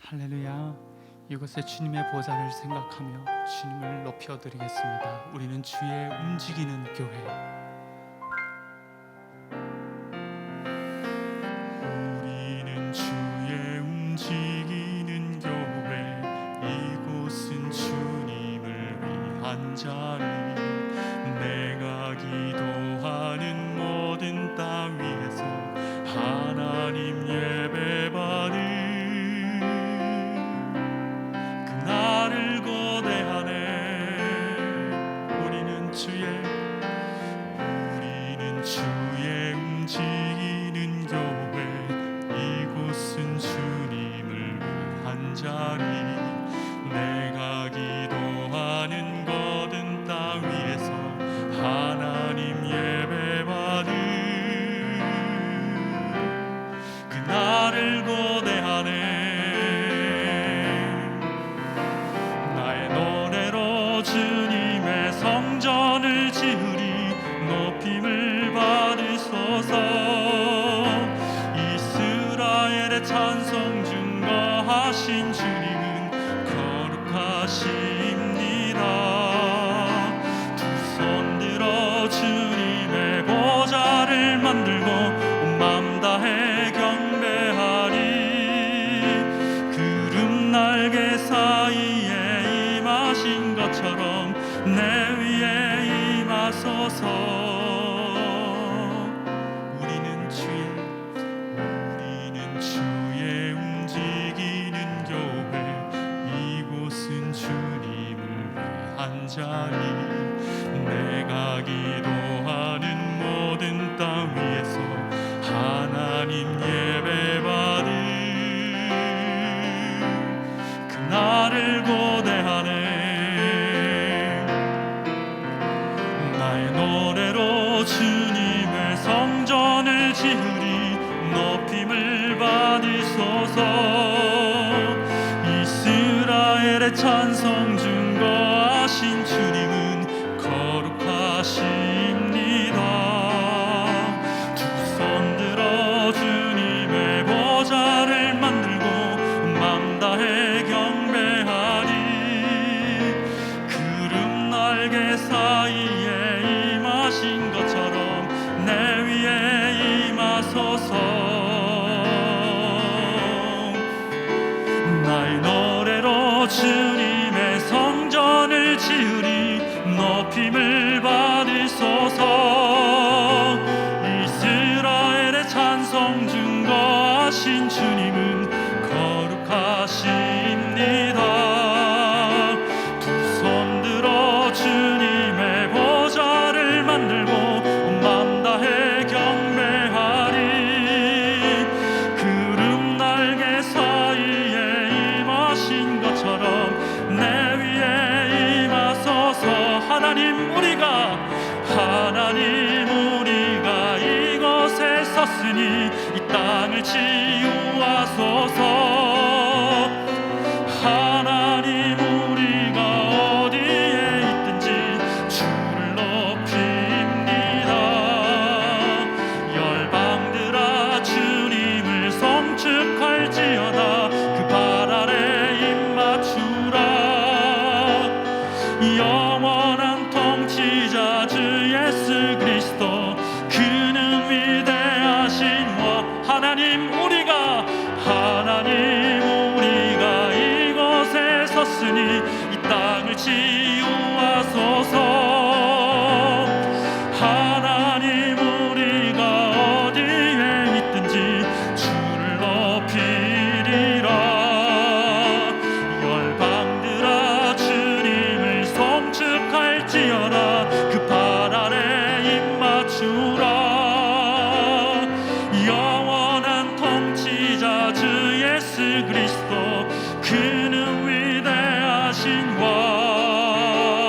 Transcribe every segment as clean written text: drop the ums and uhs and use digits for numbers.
할렐루야. 이곳에 주님의 보좌를 생각하며 주님을 높여드리겠습니다. 우리는 주의 움직이는 교회. 우리는 주의 움직이는 교회. 이곳은 주님을 위한 자리. 내가 기도하는 모든 땅 위에서 하나님 예배받는 나를 고대하네. 우리는 주의 움직이는 교회. 이곳은 주님을 위한 자리. 내가 기도하는 모든 땅 위에서 하나님 예배받는 그 나를 고대하네. 주님의 성전을 지으리. 높임을 받으소서. 이스라엘의 찬송 증거하신 주님은 거룩하십니다. 두 손 들어 주님의 보좌를 만들고 온 맘 다해 경배하리. 구름 날개 사이에 임하신 것처럼 내 위에 임하소서. 우리는 주의 움직이는 교회. 이곳은 주님을 위한 자리. 내가 기도하는 모든 땅 위에서 하나님 예배받은 그 나를 고대하네. 나의 노래로 주님의 성전을 지으리. 높임을 받으소서. 이스라엘의 찬송 증거하신 주님은 거룩하십니다. 두 손 들어 주님의 보좌를 만들고 맘 다해 경배하리. 구름 날개 사이에 임하신 것처럼 내 위에 임하소서. 나의 노래로 주님의 성전을 지으리. 높임을 받으소서. 이스라엘의 찬송 증거하신 주님은 거룩하십니다. 두 손 들어 주님의 보좌를 만들고 온 맘 다해 경배하리. 구름 날개 사이에 임하신 것처럼 내 위에 임하소서. 하나님 우리가 이곳에 섰으니 이 땅을 치유하소서. 하나님 우리가 어디에 있든지 주를 높입니다. 열방들아 주님을 송축할지어다. 그 발 아래 입 맞추라. 영원한 통치자 주 예수 그리스도. 그는 위대하신 하나님 우리가 이곳에 섰으니 이 땅을 치유하소서. 하나님 우리가 어디에 있든지 주를 높이리라. 열방들아 주님을 송축할지어다. 그 발 아래 입 맞추라. 영원한 통치자 주 예수 그리스도. 그는 위대하신 왕.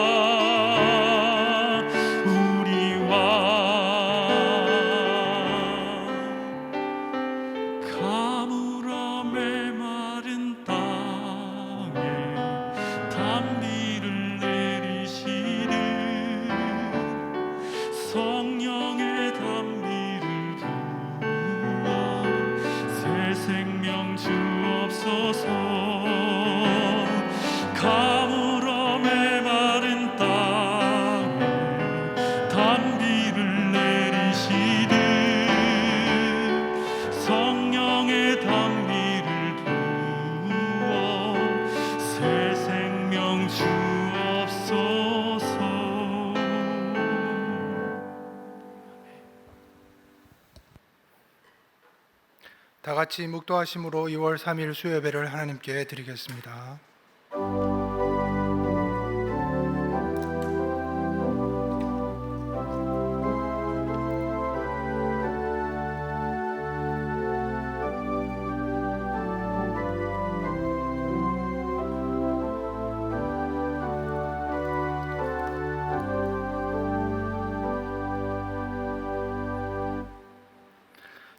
다 같이 묵도하심으로 2월 3일 수요예배를 하나님께 드리겠습니다.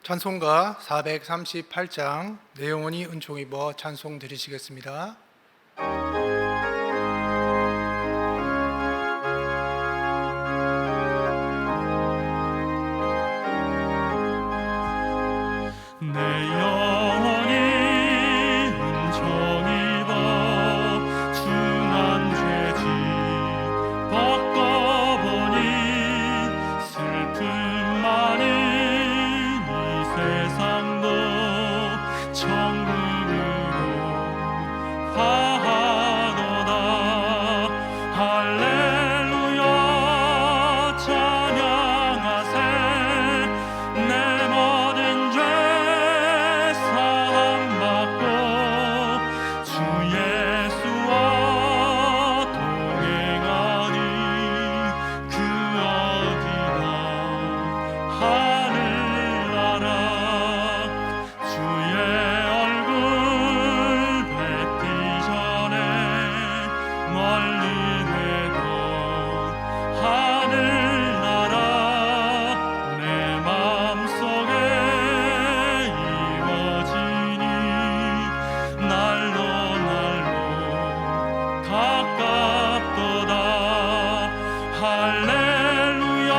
찬송가 438장 내 영혼이 은총 입어 찬송 드리시겠습니다. 내 영혼이 은총 입어 중한 죄짐 벗고보니 슬픔 많은 세상도 천국으로 화하도다. 할렐루야 찬양하세. 내 모든 죄 사함받고 주 예수와 동행하니 그 어디나 하늘 주의 얼굴 뵙기 전에 멀리 되던 하늘나라 내 맘속에 이루어지니 날로 가깝도다. 할렐루야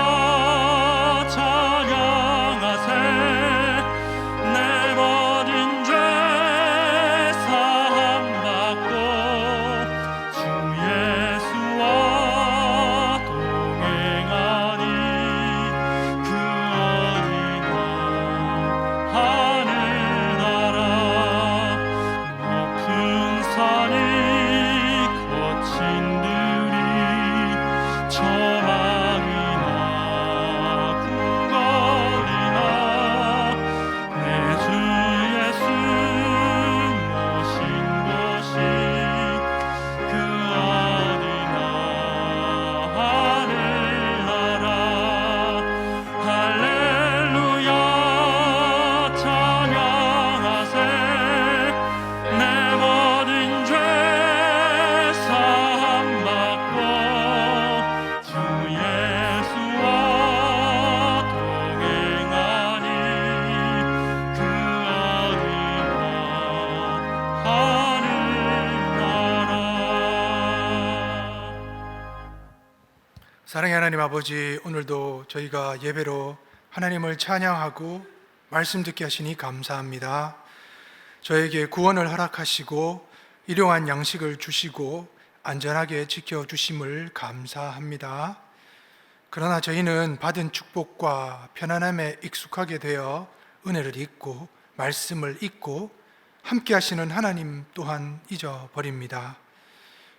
찬양하세. 내 모든 죄 사함받고 주 예수와 동행하니 그 어디나 하늘나라 높은 산이 거친 들이 저망이나 궁궐이나 내 주 예수 모신 곳이 그 어디나 하늘나라. 할렐루야 찬양하세. 내 모든 죄 사함받고 주 예수와 동행하니 그 어디나 하늘나라. 사랑의 하나님 아버지, 오늘도 저희가 예배로 하나님을 찬양하고 말씀 듣게 하시니 감사합니다. 저에게 구원을 허락하시고 일용할 양식을 주시고 안전하게 지켜주심을 감사합니다. 그러나 저희는 받은 축복과 편안함에 익숙하게 되어 은혜를 잊고 말씀을 잊고 함께 하시는 하나님 또한 잊어버립니다.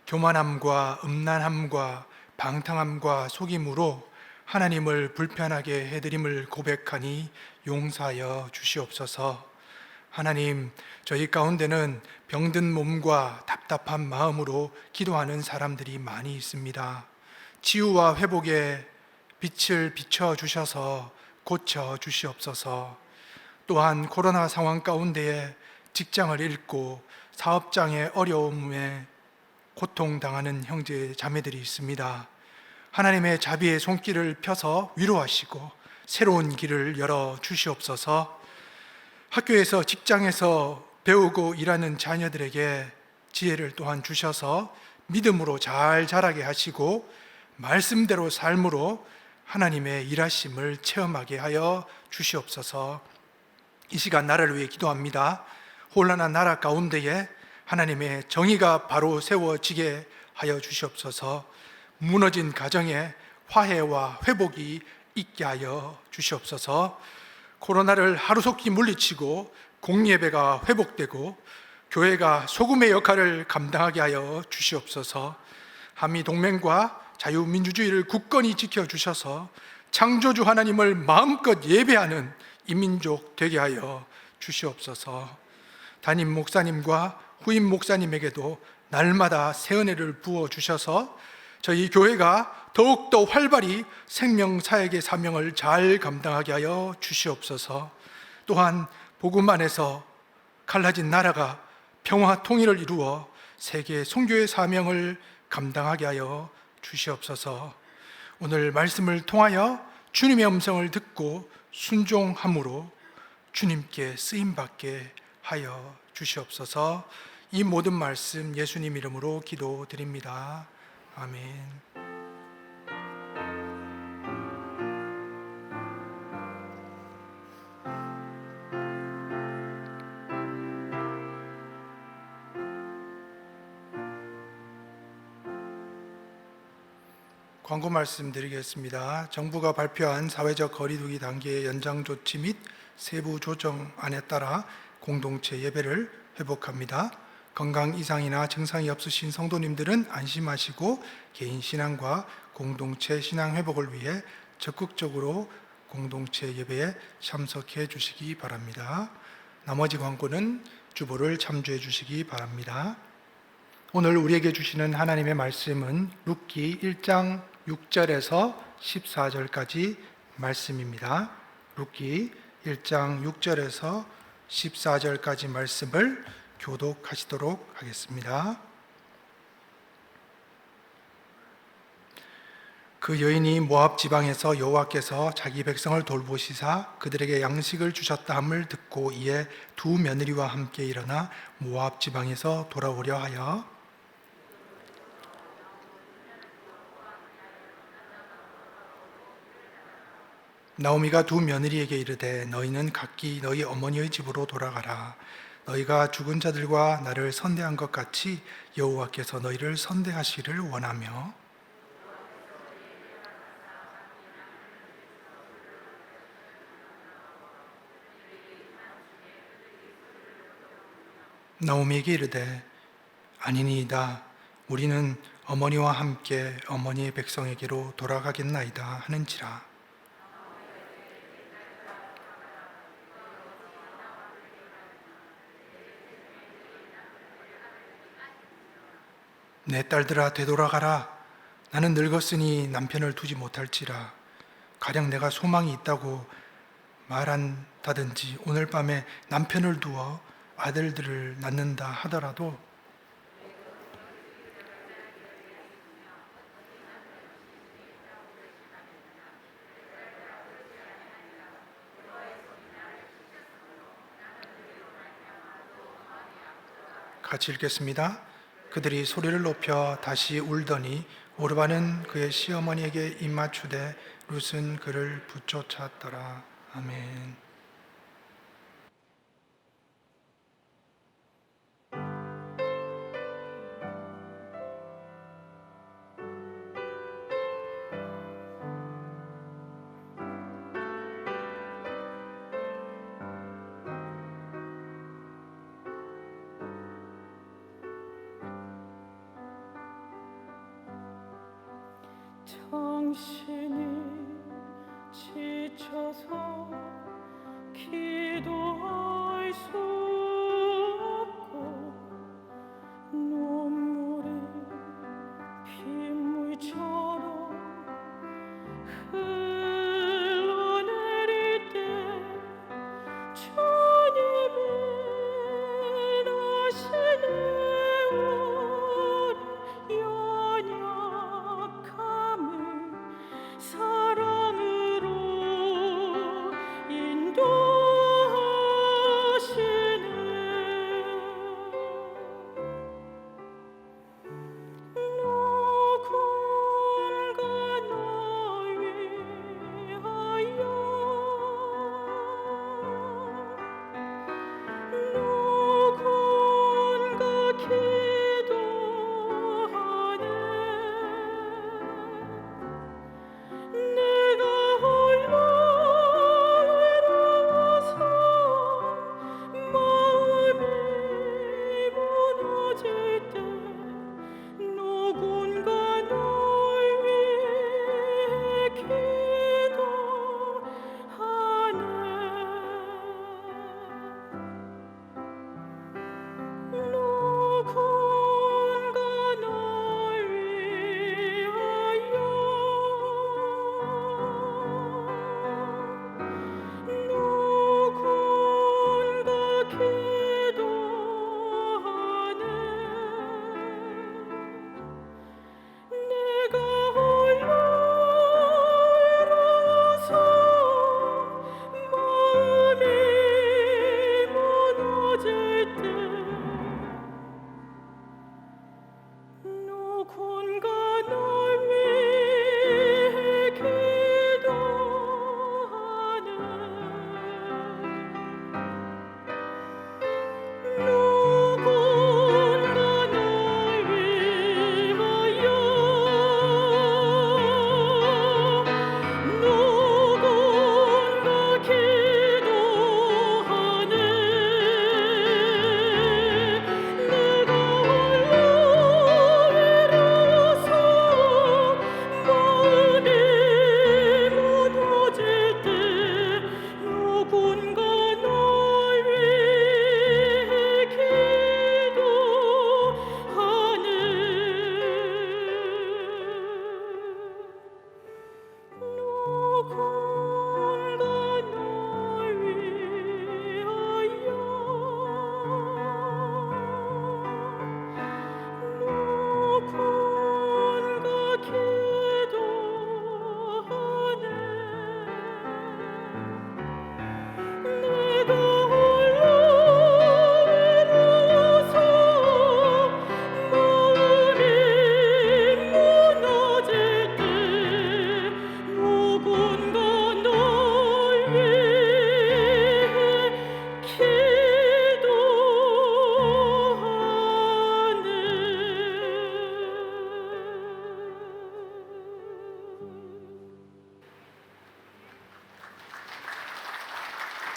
교만함과 음란함과 방탕함과 속임으로 하나님을 불편하게 해드림을 고백하니 용서하여 주시옵소서. 하나님, 저희 가운데는 병든 몸과 답답한 마음으로 기도하는 사람들이 많이 있습니다. 치유와 회복의 빛을 비춰주셔서 고쳐 주시옵소서. 또한 코로나 상황 가운데에 직장을 잃고 사업장의 어려움에 고통당하는 형제 자매들이 있습니다. 하나님의 자비의 손길을 펴서 위로하시고 새로운 길을 열어 주시옵소서. 학교에서 직장에서 배우고 일하는 자녀들에게 지혜를 또한 주셔서 믿음으로 잘 자라게 하시고 말씀대로 삶으로 하나님의 일하심을 체험하게 하여 주시옵소서. 이 시간 나라를 위해 기도합니다. 혼란한 나라 가운데에 하나님의 정의가 바로 세워지게 하여 주시옵소서. 무너진 가정에 화해와 회복이 있게 하여 주시옵소서. 코로나를 하루속히 물리치고 공예배가 회복되고 교회가 소금의 역할을 감당하게 하여 주시옵소서. 한미동맹과 자유민주주의를 굳건히 지켜주셔서 창조주 하나님을 마음껏 예배하는 이민족 되게 하여 주시옵소서. 담임 목사님과 후임 목사님에게도 날마다 새 은혜를 부어 주셔서 저희 교회가 더욱더 활발히 생명사역의 사명을 잘 감당하게 하여 주시옵소서. 또한 복음 안에서 갈라진 나라가 평화 통일을 이루어 세계 선교의 사명을 감당하게 하여 주시옵소서. 오늘 말씀을 통하여 주님의 음성을 듣고 순종함으로 주님께 쓰임받게 하여 주시옵소서. 이 모든 말씀 예수님 이름으로 기도드립니다. 아멘. 광고 말씀드리겠습니다. 정부가 발표한 사회적 거리두기 단계의 연장 조치 및 세부 조정안에 따라 공동체 예배를 회복합니다. 건강 이상이나 증상이 없으신 성도님들은 안심하시고 개인 신앙과 공동체 신앙 회복을 위해 적극적으로 공동체 예배에 참석해 주시기 바랍니다. 나머지 광고는 주보를 참조해 주시기 바랍니다. 오늘 우리에게 주시는 하나님의 말씀은 룻기 1장 6절에서 14절까지 말씀입니다. 룻기 1장 6절에서 14절까지 말씀을 교독하시도록 하겠습니다. 그 여인이 모압 지방에서 여호와께서 자기 백성을 돌보시사 그들에게 양식을 주셨다 함을 듣고 이에 두 며느리와 함께 일어나 모압 지방에서 돌아오려 하여 나오미가 두 며느리에게 이르되 너희는 각기 너희 어머니의 집으로 돌아가라. 너희가 죽은 자들과 나를 선대한 것 같이 여호와께서 너희를 선대하시기를 원하며 나오미에게 이르되 아니니이다. 우리는 어머니와 함께 어머니의 백성에게로 돌아가겠나이다 하는지라. 내 딸들아 되돌아가라. 나는 늙었으니 남편을 두지 못할지라. 가령 내가 소망이 있다고 말한다든지 오늘 밤에 남편을 두어 아들들을 낳는다 하더라도 같이 읽겠습니다. 그들이 소리를 높여 다시 울더니 오르바는 그의 시어머니에게 입맞추되 룻은 그를 붙쫓았더라. 아멘. 당신이 지쳐서 기도할 수 없고 눈물이 빗물처럼 흘러내릴 때 주님이 나시네 사랑으로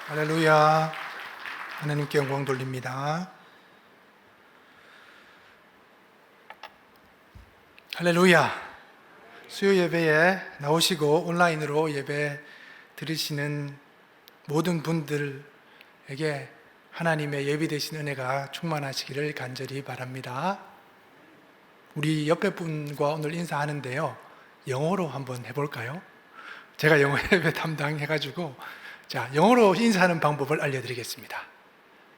할렐루야. 하나님께 영광 돌립니다. 할렐루야. 수요 예배에 나오시고 온라인으로 예배 드리시는 모든 분들에게 하나님의 예비되신 은혜가 충만하시기를 간절히 바랍니다. 우리 옆에 분과 오늘 인사하는데요, 영어로 한번 해볼까요? 제가 영어 예배 담당해가지고 자, 영어로 인사하는 방법을 알려드리겠습니다.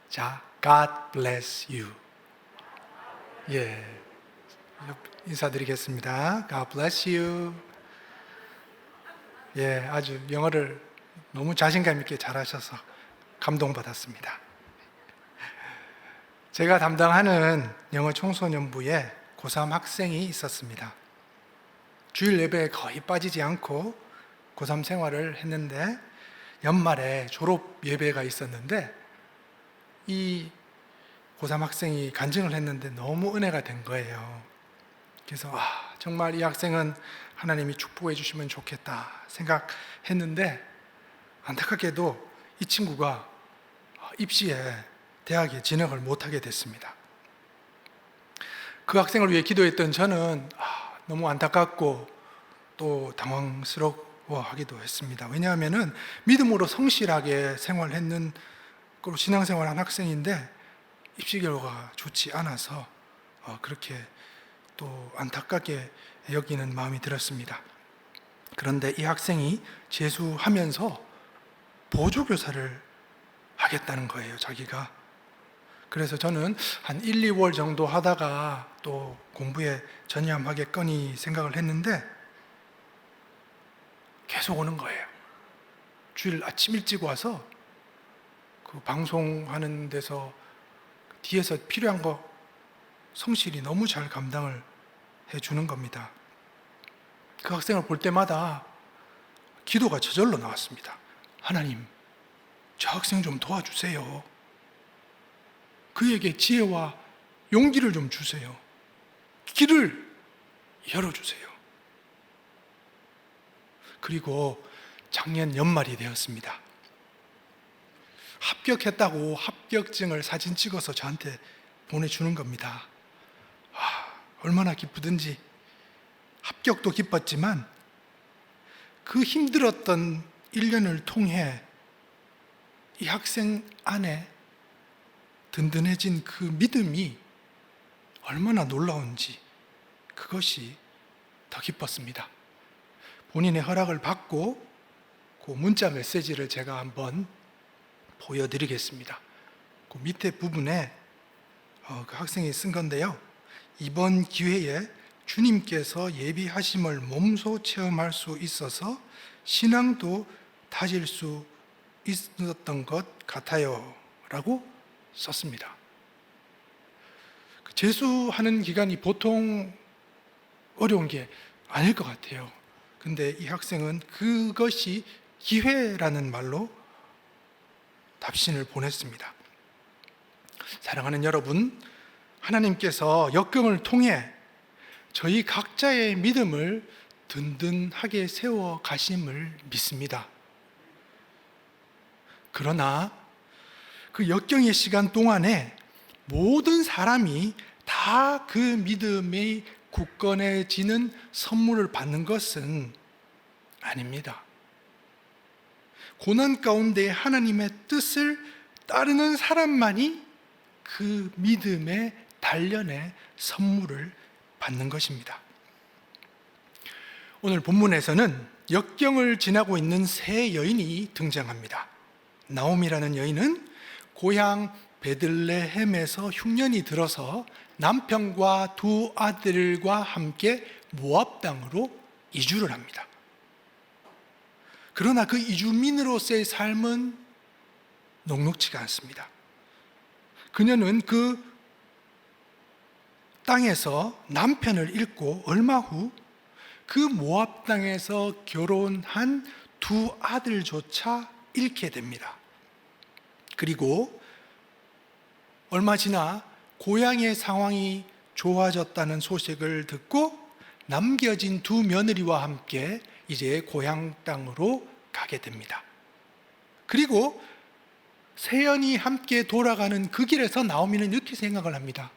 자, God bless you. 예, 인사드리겠습니다. God bless you. 예, 아주 영어를 너무 자신감 있게 잘하셔서 감동받았습니다. 제가 담당하는 영어 청소년부에 고3 학생이 있었습니다. 주일 예배에 거의 빠지지 않고 고3 생활을 했는데 연말에 졸업 예배가 있었는데 이 고3 학생이 간증을 했는데 너무 은혜가 된 거예요. 그래서 정말 이 학생은 하나님이 축복해 주시면 좋겠다 생각했는데 안타깝게도 이 친구가 입시에 대학에 진학을 못하게 됐습니다. 그 학생을 위해 기도했던 저는 너무 안타깝고 또 당황스러워하기도 했습니다. 왜냐하면 믿음으로 성실하게 생활했는 신앙생활한 학생인데 입시 결과가 좋지 않아서 그렇게 또 안타깝게 여기는 마음이 들었습니다. 그런데 이 학생이 재수하면서 보조교사를 하겠다는 거예요, 자기가. 그래서 저는 한 1, 2월 정도 하다가 또 공부에 전념하겠거니 생각을 했는데 계속 오는 거예요. 주일 아침 일찍 와서 그 방송하는 데서 뒤에서 필요한 거 성실히 너무 잘 감당을 해주는 겁니다. 그 학생을 볼 때마다 기도가 저절로 나왔습니다. 하나님, 저 학생 좀 도와주세요. 그에게 지혜와 용기를 좀 주세요. 길을 열어주세요. 그리고 작년 연말이 되었습니다. 합격했다고 합격증을 사진 찍어서 저한테 보내주는 겁니다. 얼마나 기쁘든지. 합격도 기뻤지만 그 힘들었던 1년을 통해 이 학생 안에 든든해진 그 믿음이 얼마나 놀라운지 그것이 더 기뻤습니다. 본인의 허락을 받고 그 문자 메시지를 제가 한번 보여드리겠습니다. 그 밑에 부분에 그 학생이 쓴 건데요. 이번 기회에 주님께서 예비하심을 몸소 체험할 수 있어서 신앙도 다질 수 있었던 것 같아요 라고 썼습니다. 재수하는 기간이 보통 어려운 게 아닐 것 같아요. 근데 이 학생은 그것이 기회라는 말로 답신을 보냈습니다. 사랑하는 여러분, 하나님께서 역경을 통해 저희 각자의 믿음을 든든하게 세워 가심을 믿습니다. 그러나 그 역경의 시간 동안에 모든 사람이 다 그 믿음이 굳건해지는 선물을 받는 것은 아닙니다. 고난 가운데 하나님의 뜻을 따르는 사람만이 그 믿음의 단련의 선물을 받는 것입니다. 오늘 본문에서는 역경을 지나고 있는 세 여인이 등장합니다. 나오미라는 여인은 고향 베들레헴에서 흉년이 들어서 남편과 두 아들과 함께 모압 땅으로 이주를 합니다. 그러나 그 이주민으로서의 삶은 녹록지가 않습니다. 그녀는 그 땅에서 남편을 잃고 얼마 후 그 모압 땅에서 결혼한 두 아들조차 잃게 됩니다. 그리고 얼마 지나 고향의 상황이 좋아졌다는 소식을 듣고 남겨진 두 며느리와 함께 이제 고향 땅으로 가게 됩니다. 그리고 세연이 함께 돌아가는 그 길에서 나오미는 이렇게 생각을 합니다.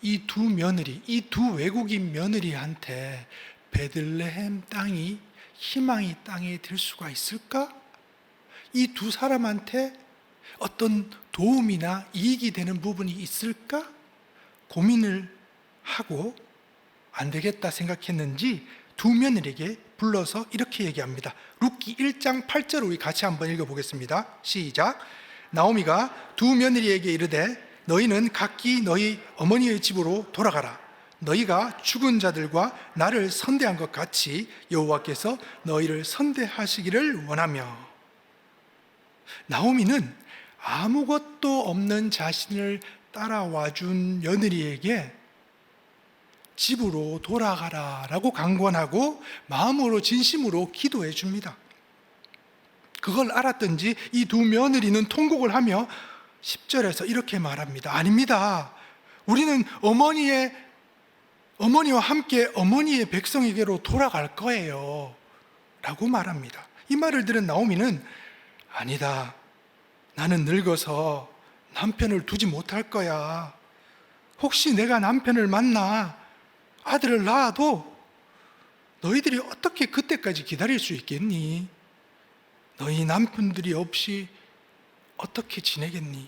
이 두 며느리, 이 두 외국인 며느리한테 베들레헴 땅이 희망의 땅이 될 수가 있을까? 이 두 사람한테 어떤 도움이나 이익이 되는 부분이 있을까? 고민을 하고 안 되겠다 생각했는지 두 며느리에게 불러서 이렇게 얘기합니다. 룻기 1장 8절 우리 같이 한번 읽어보겠습니다. 시작. 나오미가 두 며느리에게 이르되 너희는 각기 너희 어머니의 집으로 돌아가라. 너희가 죽은 자들과 나를 선대한 것 같이 여호와께서 너희를 선대하시기를 원하며. 나오미는 아무것도 없는 자신을 따라와준 며느리에게 집으로 돌아가라 라고 강권하고 마음으로 진심으로 기도해 줍니다. 그걸 알았던지 이 두 며느리는 통곡을 하며 10절에서 이렇게 말합니다. 아닙니다. 우리는 어머니와 함께 어머니의 백성에게로 돌아갈 거예요 라고 말합니다. 이 말을 들은 나오미는 아니다. 나는 늙어서 남편을 두지 못할 거야. 혹시 내가 남편을 만나 아들을 낳아도 너희들이 어떻게 그때까지 기다릴 수 있겠니? 너희 남편들이 없이 어떻게 지내겠니?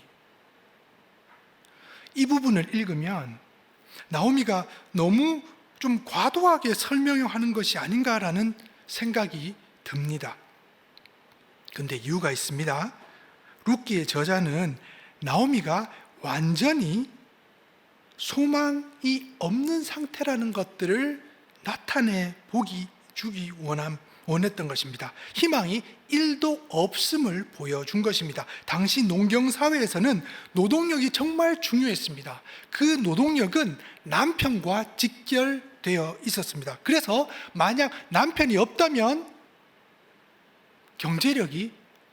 이 부분을 읽으면 나오미가 너무 좀 과도하게 설명하는 것이 아닌가라는 생각이 듭니다. 그런데 이유가 있습니다. 룻기의 저자는 나오미가 완전히 소망이 없는 상태라는 것들을 나타내 주기 원했던 것입니다. 희망이 1도 없음을 보여준 것입니다. 당시 농경사회에서는 노동력이 정말 중요했습니다. 그 노동력은 남편과 직결되어 있었습니다. 그래서 만약 남편이 없다면 경제력이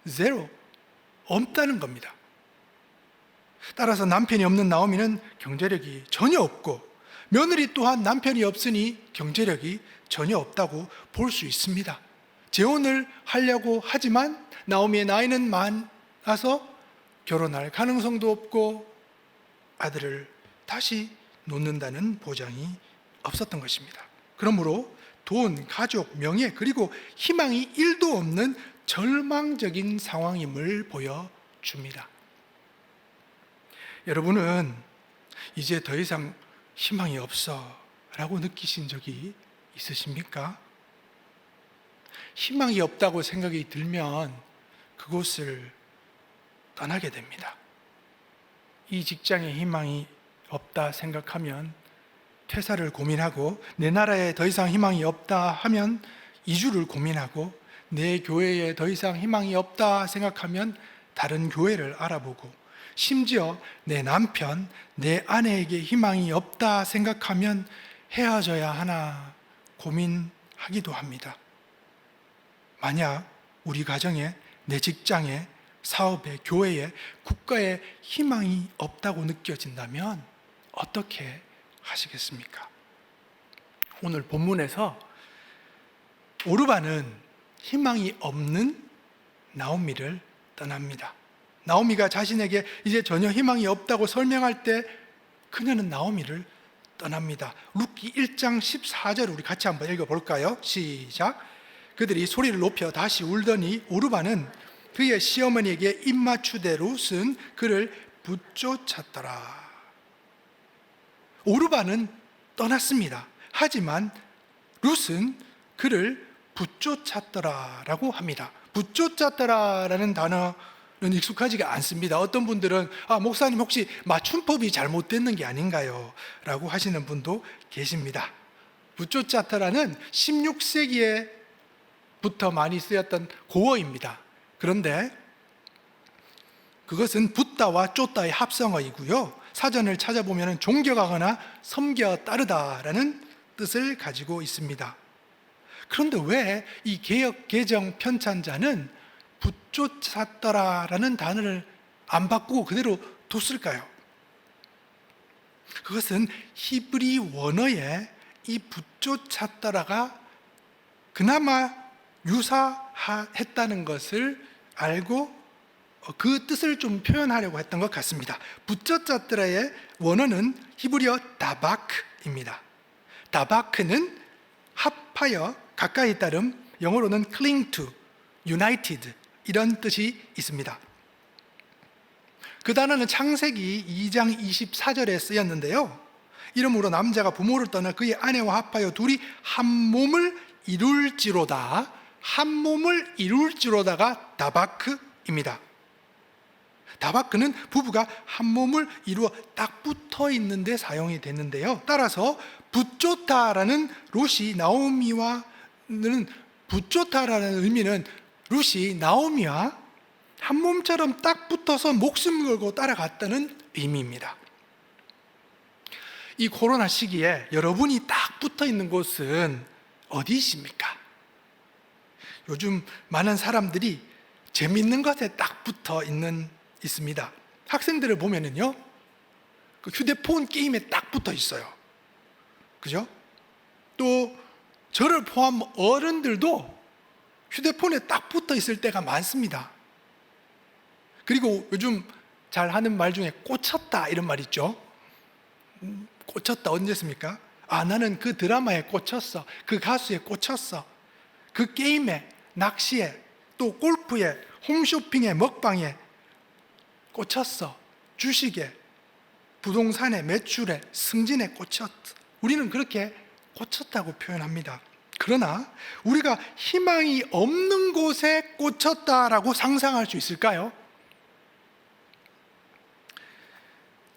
제로, 없다는 겁니다. 따라서 남편이 없는 나오미는 경제력이 전혀 없고 며느리 또한 남편이 없으니 경제력이 전혀 없다고 볼 수 있습니다. 재혼을 하려고 하지만 나오미의 나이는 많아서 결혼할 가능성도 없고 아들을 다시 놓는다는 보장이 없었던 것입니다. 그러므로 돈, 가족, 명예 그리고 희망이 1도 없는 절망적인 상황임을 보여줍니다. 여러분은 이제 더 이상 희망이 없어 라고 느끼신 적이 있으십니까? 희망이 없다고 생각이 들면 그곳을 떠나게 됩니다. 이 직장에 희망이 없다 생각하면 퇴사를 고민하고 내 나라에 더 이상 희망이 없다 하면 이주를 고민하고 내 교회에 더 이상 희망이 없다 생각하면 다른 교회를 알아보고 심지어 내 남편, 내 아내에게 희망이 없다 생각하면 헤어져야 하나 고민하기도 합니다. 만약 우리 가정에, 내 직장에, 사업에, 교회에, 국가에 희망이 없다고 느껴진다면 어떻게 하시겠습니까? 오늘 본문에서 오르바는 희망이 없는 나오미를 떠납니다. 나오미가 자신에게 이제 전혀 희망이 없다고 설명할 때 그녀는 나오미를 떠납니다. 룻기 1장 14절 우리 같이 한번 읽어볼까요? 시작. 그들이 소리를 높여 다시 울더니 오르바는 그의 시어머니에게 입맞추되 룻은 그를 붙쫓았더라. 오르바는 떠났습니다. 하지만 룻은 그를 붙쫓았더라라고 합니다. 붙쫓았더라라는 단어는 익숙하지가 않습니다. 어떤 분들은 목사님 혹시 맞춤법이 잘못됐는 게 아닌가요? 라고 하시는 분도 계십니다. 붙쫓았더라는 16세기에부터 많이 쓰였던 고어입니다. 그런데 그것은 붙다와 쫓다의 합성어이고요. 사전을 찾아보면 존경하거나 섬겨 따르다라는 뜻을 가지고 있습니다. 그런데 왜 이 개역 개정 편찬자는 붙쫓았더라라는 단어를 안 바꾸고 그대로 뒀을까요? 그것은 히브리 원어에 이 붙쫓았더라가 그나마 유사했다는 것을 알고 그 뜻을 좀 표현하려고 했던 것 같습니다. 부처자트라의 원어는 히브리어 다바크입니다. 다바크는 합하여, 가까이 따름, 영어로는 cling to, united 이런 뜻이 있습니다. 그 단어는 창세기 2장 24절에 쓰였는데요, 이러므로 남자가 부모를 떠나 그의 아내와 합하여 둘이 한 몸을 이룰지로다, 한 몸을 이룰지로다가 다바크입니다. 다바크는 부부가 한 몸을 이루어 딱 붙어 있는데 사용이 됐는데요, 따라서 붙좋다라는 룻이 나오미와는, 붙좋다라는 의미는 룻이 나오미와 한 몸처럼 딱 붙어서 목숨 걸고 따라갔다는 의미입니다. 이 코로나 시기에 여러분이 딱 붙어 있는 곳은 어디이십니까? 요즘 많은 사람들이 재밌는 것에 딱 붙어 있습니다. 학생들을 보면은요, 그 휴대폰 게임에 딱 붙어 있어요. 그죠? 또 저를 포함 어른들도 휴대폰에 딱 붙어 있을 때가 많습니다. 그리고 요즘 잘 하는 말 중에 꽂혔다 이런 말 있죠. 꽂혔다 언제습니까? 나는 그 드라마에 꽂혔어, 그 가수에 꽂혔어, 그 게임에, 낚시에, 또 골프에, 홈쇼핑에, 먹방에 꽂혔어, 주식에, 부동산에, 매출에, 승진에 꽂혔어. 우리는 그렇게 꽂혔다고 표현합니다. 그러나 우리가 희망이 없는 곳에 꽂혔다라고 상상할 수 있을까요?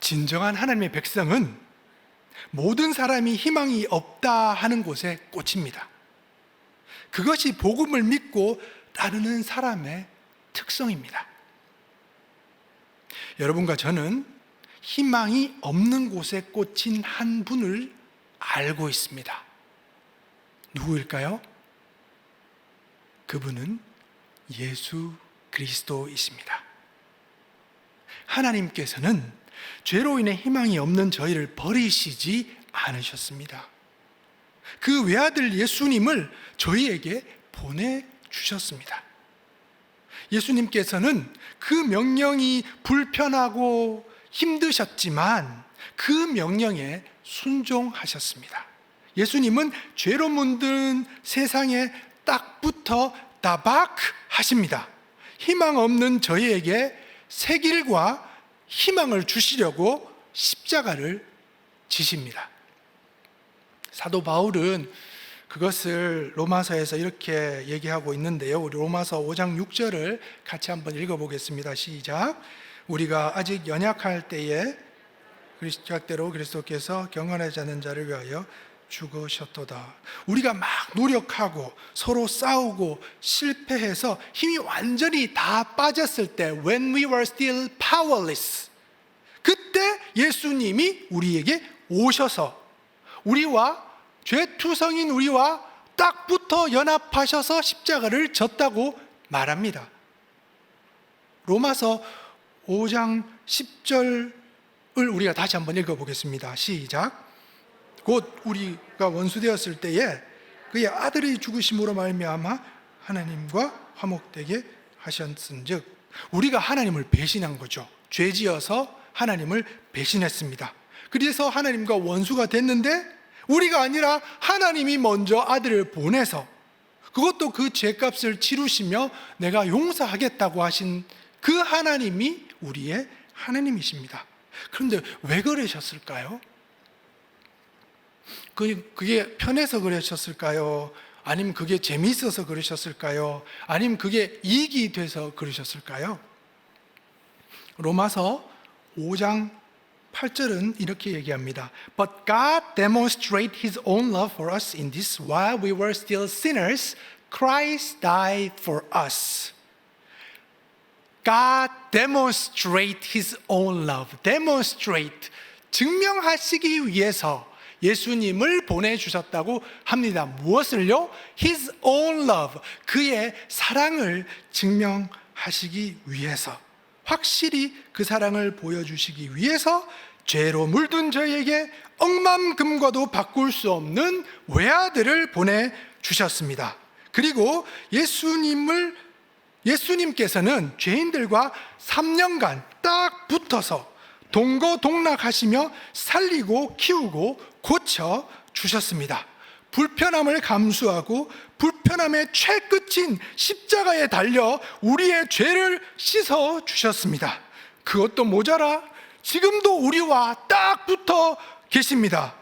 진정한 하나님의 백성은 모든 사람이 희망이 없다 하는 곳에 꽂힙니다. 그것이 복음을 믿고 따르는 사람의 특성입니다. 여러분과 저는 희망이 없는 곳에 꽂힌 한 분을 알고 있습니다. 누구일까요? 그분은 예수 그리스도이십니다. 하나님께서는 죄로 인해 희망이 없는 저희를 버리시지 않으셨습니다. 그 외아들 예수님을 저희에게 보내주셨습니다. 예수님께서는 그 명령이 불편하고 힘드셨지만 그 명령에 순종하셨습니다. 예수님은 죄로 물든 세상에 딱 붙어 다바크 하십니다. 희망 없는 저희에게 새 길과 희망을 주시려고 십자가를 지십니다. 사도 바울은 그것을 로마서에서 이렇게 얘기하고 있는데요, 우리 로마서 5장 6절을 같이 한번 읽어보겠습니다. 시작. 우리가 아직 연약할 때에 그리스도께로 그리스도께서 경건하지 않은 자를 위하여 죽으셨도다. 우리가 막 노력하고 서로 싸우고 실패해서 힘이 완전히 다 빠졌을 때, when we were still powerless, 그때 예수님이 우리에게 오셔서 우리와 죄투성인 우리와 딱 붙어 연합하셔서 십자가를 졌다고 말합니다. 로마서 5장 10절을 우리가 다시 한번 읽어보겠습니다. 시작. 곧 우리가 원수되었을 때에 그의 아들의 죽으심으로 말미암아 하나님과 화목되게 하셨은즉, 우리가 하나님을 배신한 거죠. 죄지어서 하나님을 배신했습니다. 그래서 하나님과 원수가 됐는데, 우리가 아니라 하나님이 먼저 아들을 보내서, 그것도 그 죄값을 치루시며 내가 용서하겠다고 하신 그 하나님이 우리의 하나님이십니다. 그런데 왜 그러셨을까요? 그게 편해서 그러셨을까요? 아니면 그게 재미있어서 그러셨을까요? 아니면 그게 이익이 돼서 그러셨을까요? 로마서 5장 8절은 이렇게 얘기합니다. But God demonstrated His own love for us in this: while we were still sinners, Christ died for us. God demonstrate His own love. demonstrate, 증명하시기 위해서 예수님을 보내주셨다고 합니다. 무엇을요? His own love, 그의 사랑을 증명하시기 위해서, 확실히 그 사랑을 보여주시기 위해서 죄로 물든 저희에게 억만금과도 바꿀 수 없는 외아들을 보내주셨습니다. 그리고 예수님을 예수님께서는 죄인들과 3년간 딱 붙어서 동거동락하시며 살리고 키우고 고쳐 주셨습니다. 불편함을 감수하고 불편함의 최끝인 십자가에 달려 우리의 죄를 씻어 주셨습니다. 그것도 모자라 지금도 우리와 딱 붙어 계십니다.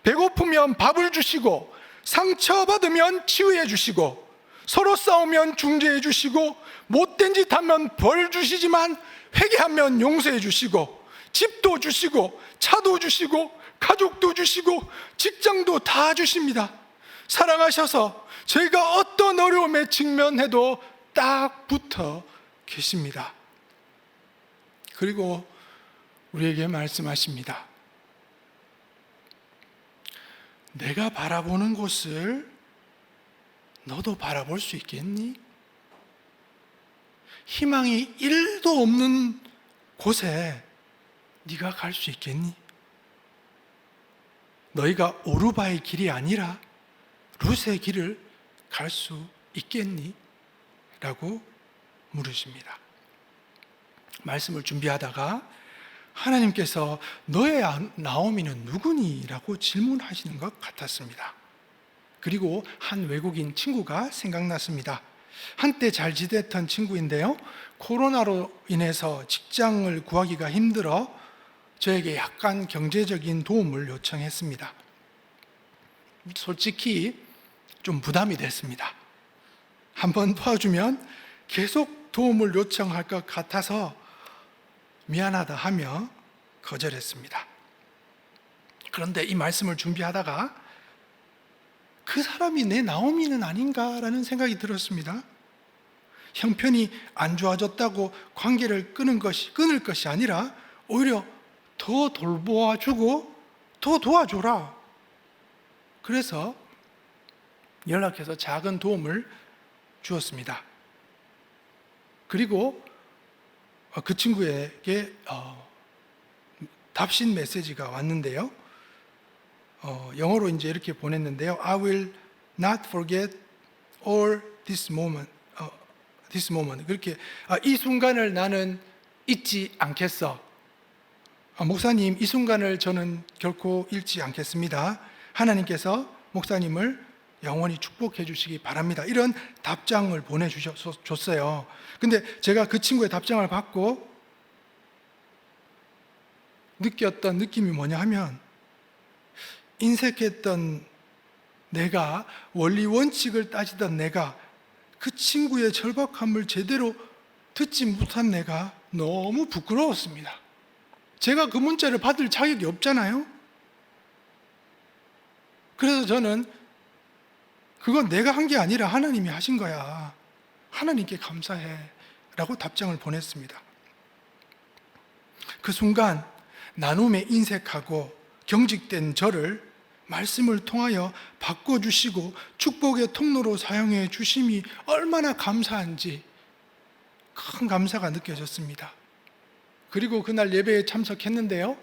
배고프면 밥을 주시고, 상처받으면 치유해 주시고, 서로 싸우면 중재해 주시고, 못된 짓 하면 벌 주시지만 회개하면 용서해 주시고, 집도 주시고, 차도 주시고, 가족도 주시고, 직장도 다 주십니다. 사랑하셔서 저희가 어떤 어려움에 직면해도 딱 붙어 계십니다. 그리고 우리에게 말씀하십니다. 내가 바라보는 곳을 너도 바라볼 수 있겠니? 희망이 1도 없는 곳에 네가 갈 수 있겠니? 너희가 오르바의 길이 아니라 룻의 길을 갈 수 있겠니? 라고 물으십니다. 말씀을 준비하다가 하나님께서 너의 나오미는 누구니? 라고 질문하시는 것 같았습니다. 그리고 한 외국인 친구가 생각났습니다. 한때 잘 지냈던 친구인데요, 코로나로 인해서 직장을 구하기가 힘들어 저에게 약간 경제적인 도움을 요청했습니다. 솔직히 좀 부담이 됐습니다. 한번 도와주면 계속 도움을 요청할 것 같아서 미안하다 하며 거절했습니다. 그런데 이 말씀을 준비하다가 그 사람이 내 나오미는 아닌가라는 생각이 들었습니다. 형편이 안 좋아졌다고 관계를 끊을 것이 아니라 오히려 더 돌보아주고 더 도와줘라. 그래서 연락해서 작은 도움을 주었습니다. 그리고 그 친구에게 답신 메시지가 왔는데요, 영어로 이제 이렇게 보냈는데요. I will not forget all this moment. 그렇게 이 순간을 나는 잊지 않겠어. 목사님, 이 순간을 저는 결코 잊지 않겠습니다. 하나님께서 목사님을 영원히 축복해 주시기 바랍니다. 이런 답장을 보내줬어요. 근데 제가 그 친구의 답장을 받고 느꼈던 느낌이 뭐냐 하면, 인색했던 내가, 원리 원칙을 따지던 내가, 그 친구의 절박함을 제대로 듣지 못한 내가 너무 부끄러웠습니다. 제가 그 문자를 받을 자격이 없잖아요. 그래서 저는 그건 내가 한 게 아니라 하나님이 하신 거야. 하나님께 감사해. 라고 답장을 보냈습니다. 그 순간 나눔에 인색하고 경직된 저를 말씀을 통하여 바꿔주시고 축복의 통로로 사용해 주심이 얼마나 감사한지 큰 감사가 느껴졌습니다. 그리고 그날 예배에 참석했는데요,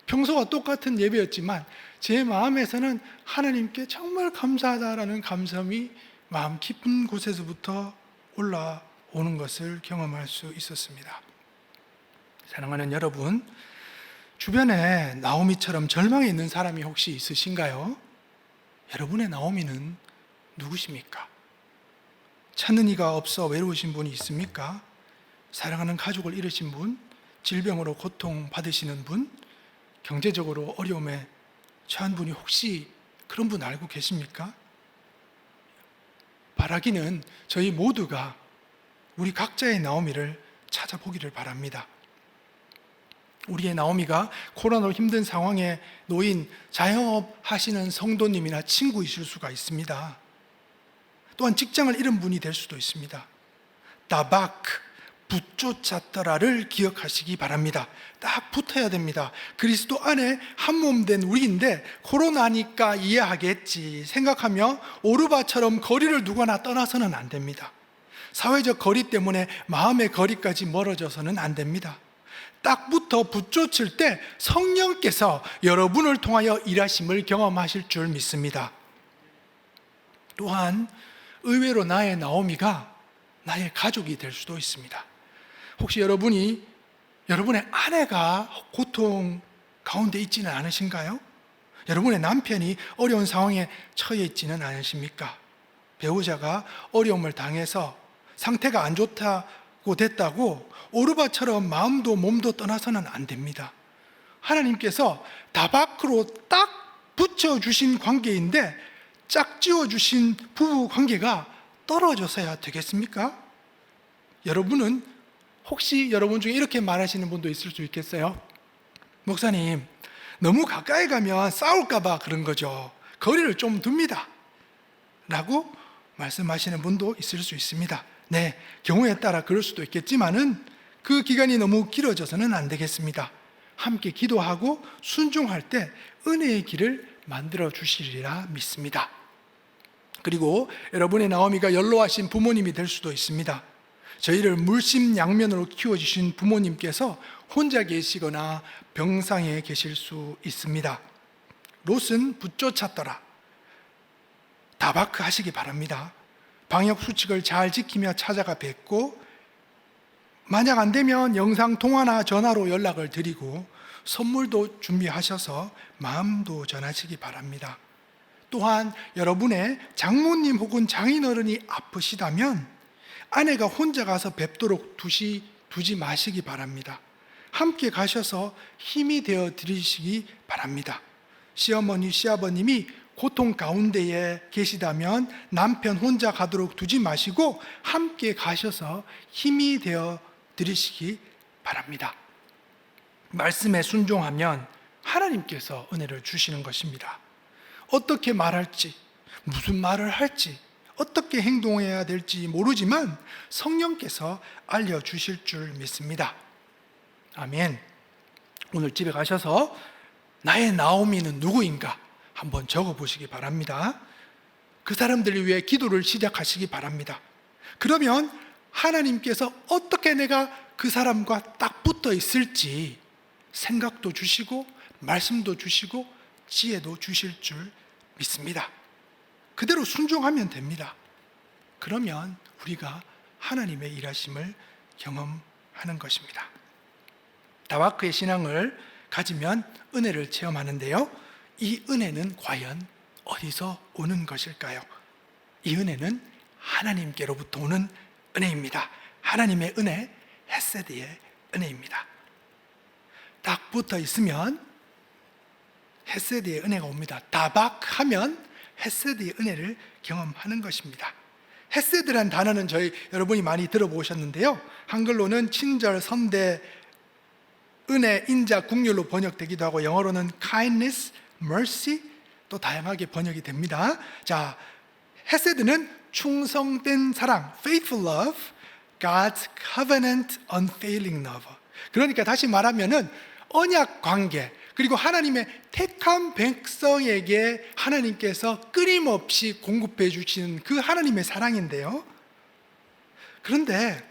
평소와 똑같은 예배였지만 제 마음에서는 하나님께 정말 감사하다라는 감성이 마음 깊은 곳에서부터 올라오는 것을 경험할 수 있었습니다. 사랑하는 여러분, 주변에 나오미처럼 절망에 있는 사람이 혹시 있으신가요? 여러분의 나오미는 누구십니까? 찾는 이가 없어 외로우신 분이 있습니까? 사랑하는 가족을 잃으신 분, 질병으로 고통받으시는 분, 경제적으로 어려움에 처한 분이 혹시 그런 분 알고 계십니까? 바라기는 저희 모두가 우리 각자의 나오미를 찾아보기를 바랍니다. 우리의 나오미가 코로나로 힘든 상황에 놓인 자영업 하시는 성도님이나 친구이실 수가 있습니다. 또한 직장을 잃은 분이 될 수도 있습니다. 다바크, 붙쫓았더라를 기억하시기 바랍니다. 딱 붙어야 됩니다. 그리스도 안에 한 몸 된 우리인데 코로나니까 이해하겠지 생각하며 오르바처럼 거리를 두거나 떠나서는 안 됩니다. 사회적 거리 때문에 마음의 거리까지 멀어져서는 안 됩니다. 딱 붙어 붙쫓을 때 성령께서 여러분을 통하여 일하심을 경험하실 줄 믿습니다. 또한 의외로 나의 나오미가 나의 가족이 될 수도 있습니다. 혹시 여러분의 아내가 고통 가운데 있지는 않으신가요? 여러분의 남편이 어려운 상황에 처해 있지는 않으십니까? 배우자가 어려움을 당해서 상태가 안 좋다고 됐다고 오르바처럼 마음도 몸도 떠나서는 안 됩니다. 하나님께서 다바크로 딱 붙여주신 관계인데 짝지어주신 부부 관계가 떨어져서야 되겠습니까? 여러분은 혹시 여러분 중에 이렇게 말하시는 분도 있을 수 있겠어요? 목사님, 너무 가까이 가면 싸울까봐 그런 거죠. 거리를 좀 둡니다 라고 말씀하시는 분도 있을 수 있습니다. 네, 경우에 따라 그럴 수도 있겠지만은 그 기간이 너무 길어져서는 안 되겠습니다. 함께 기도하고 순종할 때 은혜의 길을 만들어 주시리라 믿습니다. 그리고 여러분의 나오미가 연로하신 부모님이 될 수도 있습니다. 저희를 물심양면으로 키워주신 부모님께서 혼자 계시거나 병상에 계실 수 있습니다. 롯은 붙쫓았더라. 다바크 하시기 바랍니다. 방역 수칙을 잘 지키며 찾아가 뵙고, 만약 안 되면 영상 통화나 전화로 연락을 드리고 선물도 준비하셔서 마음도 전하시기 바랍니다. 또한 여러분의 장모님 혹은 장인어른이 아프시다면 아내가 혼자 가서 뵙도록 두지 마시기 바랍니다. 함께 가셔서 힘이 되어 드리시기 바랍니다. 시어머니, 시아버님이 고통 가운데에 계시다면 남편 혼자 가도록 두지 마시고 함께 가셔서 힘이 되어 드리시기 바랍니다. 말씀에 순종하면 하나님께서 은혜를 주시는 것입니다. 어떻게 말할지, 무슨 말을 할지, 어떻게 행동해야 될지 모르지만 성령께서 알려주실 줄 믿습니다. 아멘. 오늘 집에 가셔서 나의 나오미는 누구인가 한번 적어보시기 바랍니다. 그 사람들을 위해 기도를 시작하시기 바랍니다. 그러면 하나님께서 어떻게 내가 그 사람과 딱 붙어 있을지 생각도 주시고 말씀도 주시고 지혜도 주실 줄 믿습니다. 그대로 순종하면 됩니다. 그러면 우리가 하나님의 일하심을 경험하는 것입니다. 다바크의 신앙을 가지면 은혜를 체험하는데요, 이 은혜는 과연 어디서 오는 것일까요? 이 은혜는 하나님께로부터 오는 은혜입니다. 하나님의 은혜, 헤세드의 은혜입니다. 딱 붙어 있으면 헤세드의 은혜가 옵니다. 다박하면 헤세드의 은혜를 경험하는 것입니다. 헤세드란 단어는 여러분이 많이 들어보셨는데요, 한글로는 친절, 선대, 은혜, 인자, 국률로 번역되기도 하고 영어로는 kindness, mercy 또 다양하게 번역이 됩니다. 자, 헤세드는 충성된 사랑, faithful love, God's covenant unfailing love. 그러니까 다시 말하면은 언약 관계, 그리고 하나님의 택한 백성에게 하나님께서 끊임없이 공급해 주시는 그 하나님의 사랑인데요, 그런데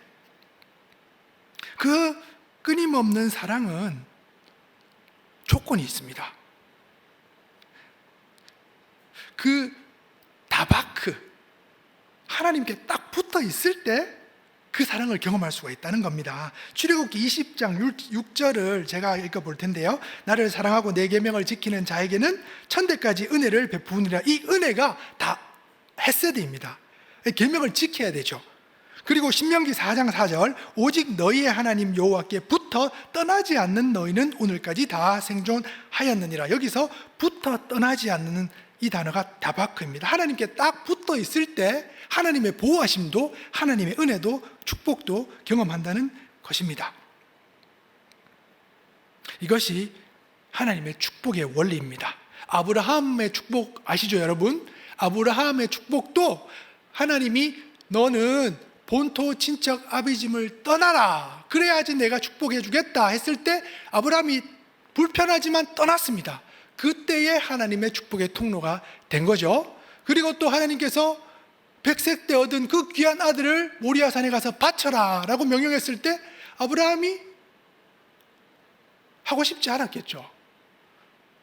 그 끊임없는 사랑은 조건이 있습니다. 그 다바크, 하나님께 딱 붙어 있을 때 그 사랑을 경험할 수가 있다는 겁니다. 출애굽기 20장 6절을 제가 읽어볼 텐데요, 나를 사랑하고 내 계명을 지키는 자에게는 천대까지 은혜를 베푸느니라. 이 은혜가 다 헤세드입니다. 계명을 지켜야 되죠. 그리고 신명기 4장 4절, 오직 너희의 하나님 여호와께 붙어 떠나지 않는 너희는 오늘까지 다 생존하였느니라. 여기서 붙어 떠나지 않는 이 단어가 다바크입니다. 하나님께 딱 붙어 있을 때 하나님의 보호하심도 하나님의 은혜도 축복도 경험한다는 것입니다. 이것이 하나님의 축복의 원리입니다. 아브라함의 축복 아시죠, 여러분? 아브라함의 축복도 하나님이 너는 본토 친척 아비집을 떠나라, 그래야지 내가 축복해 주겠다 했을 때 아브라함이 불편하지만 떠났습니다. 그때에 하나님의 축복의 통로가 된 거죠. 그리고 또 하나님께서 100세 때 얻은 그 귀한 아들을 모리아산에 가서 바쳐라 라고 명령했을 때 아브라함이 하고 싶지 않았겠죠.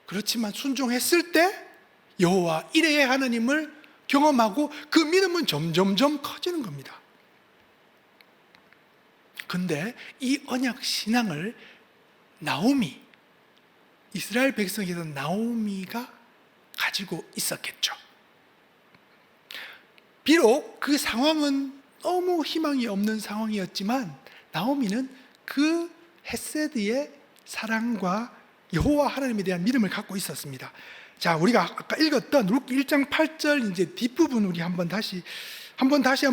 그렇지만 순종했을 때 여호와 이레의 하나님을 경험하고 그 믿음은 점점점 커지는 겁니다. 근데 이 언약 신앙을 나오미, 이스라엘 백성에서 나오미가 가지고 있었겠죠. 비록 그 상황은 너무 희망이 없는 상황이었지만 나오미는 그 헤세드의 사랑과 여호와 하나님에 대한 믿음을 갖고 있었습니다. 자, 우리가 아까 읽었던 룻기 1장 8절 이제 뒷부분 우리 한번 다시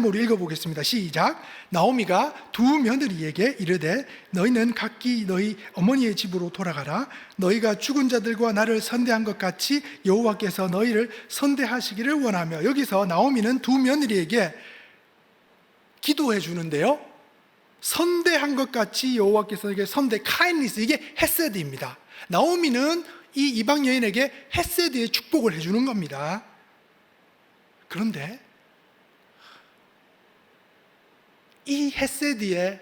우리 읽어보겠습니다. 시작. 나오미가 두 며느리에게 이르되 너희는 각기 너희 어머니의 집으로 돌아가라. 너희가 죽은 자들과 나를 선대한 것 같이 여호와께서 너희를 선대하시기를 원하며. 여기서 나오미는 두 며느리에게 기도해 주는데요, 선대한 것 같이 여호와께서 너에게 선대, 카인리스, 이게 헤세드입니다. 나오미는 이 이방 여인에게 헤세드의 축복을 해주는 겁니다. 그런데 이 헤세드의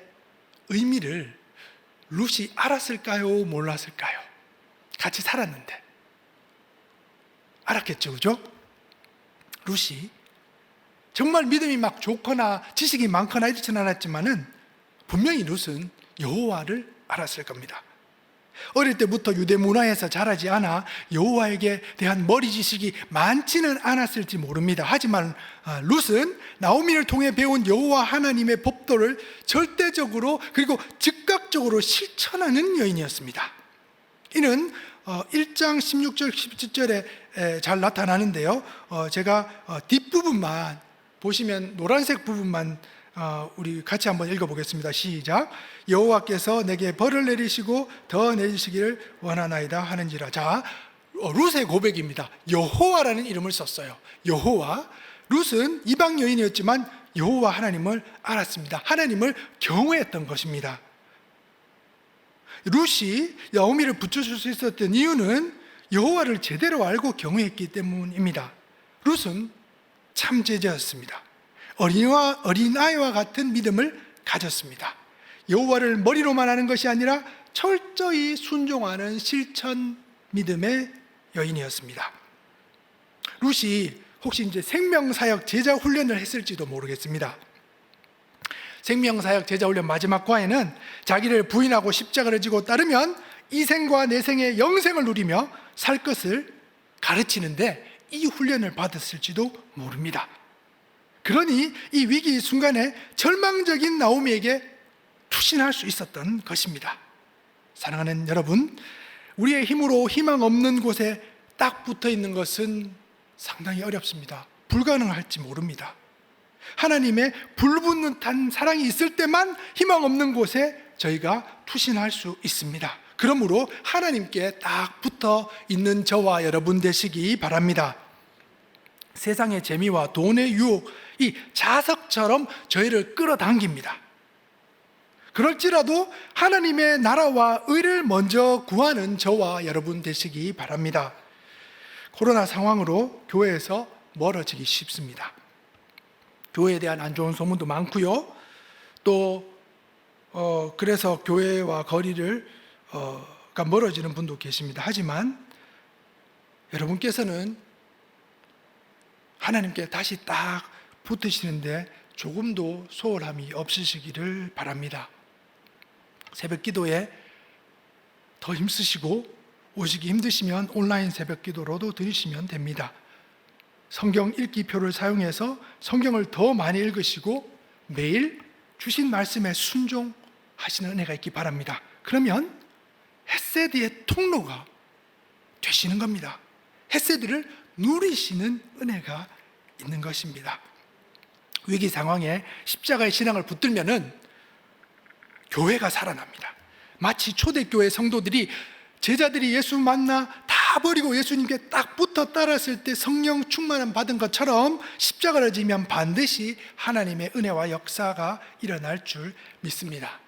의미를 룻이 알았을까요? 몰랐을까요? 같이 살았는데 알았겠죠, 그죠? 룻이 정말 믿음이 막 좋거나 지식이 많거나 이렇지는 않았지만은 분명히 룻은 여호와를 알았을 겁니다. 어릴 때부터 유대 문화에서 자라지 않아 여호와에게 대한 머리 지식이 많지는 않았을지 모릅니다. 하지만 룻은 나오미를 통해 배운 여호와 하나님의 법도를 절대적으로 그리고 즉각적으로 실천하는 여인이었습니다. 이는 1장 16절 17절에 잘 나타나는데요, 제가 뒷부분만 보시면 노란색 부분만 우리 같이 한번 읽어보겠습니다. 시작. 여호와께서 내게 벌을 내리시고 더 내리시기를 원하나이다 하는지라. 자, 룻의 고백입니다. 여호와라는 이름을 썼어요. 여호와. 룻은 이방 여인이었지만 여호와 하나님을 알았습니다. 하나님을 경외했던 것입니다. 룻이 나오미를 붙여줄 수 있었던 이유는 여호와를 제대로 알고 경외했기 때문입니다. 룻은 참 제자였습니다. 어린아이와 같은 믿음을 가졌습니다. 여호와를 머리로만 아는 것이 아니라 철저히 순종하는 실천 믿음의 여인이었습니다. 룻이 혹시 이제 생명사역 제자 훈련을 했을지도 모르겠습니다. 생명사역 제자 훈련 마지막 과에는 자기를 부인하고 십자가를 지고 따르면 이생과 내생의 영생을 누리며 살 것을 가르치는데 이 훈련을 받았을지도 모릅니다. 그러니 이 위기 순간에 절망적인 나오미에게 투신할 수 있었던 것입니다. 사랑하는 여러분, 우리의 힘으로 희망 없는 곳에 딱 붙어 있는 것은 상당히 어렵습니다. 불가능할지 모릅니다. 하나님의 불붙는 단 사랑이 있을 때만 희망 없는 곳에 저희가 투신할 수 있습니다. 그러므로 하나님께 딱 붙어 있는 저와 여러분 되시기 바랍니다. 세상의 재미와 돈의 유혹이 자석처럼 저희를 끌어당깁니다. 그럴지라도 하나님의 나라와 의를 먼저 구하는 저와 여러분 되시기 바랍니다. 코로나 상황으로 교회에서 멀어지기 쉽습니다. 교회에 대한 안 좋은 소문도 많고요. 또 그래서 교회와 거리를 멀어지는 분도 계십니다. 하지만 여러분께서는 하나님께 다시 딱 붙으시는데 조금도 소홀함이 없으시기를 바랍니다. 새벽 기도에 더 힘쓰시고 오시기 힘드시면 온라인 새벽 기도로도 드리시면 됩니다. 성경 읽기표를 사용해서 성경을 더 많이 읽으시고 매일 주신 말씀에 순종하시는 은혜가 있기 바랍니다. 그러면 헤세드의 통로가 되시는 겁니다. 헤세드를 누리시는 은혜가 있는 것입니다. 위기 상황에 십자가의 신앙을 붙들면은 교회가 살아납니다. 마치 초대교회 성도들이 제자들이 예수 만나 다 버리고 예수님께 딱 붙어 따랐을 때 성령 충만함 받은 것처럼 십자가를 지면 반드시 하나님의 은혜와 역사가 일어날 줄 믿습니다.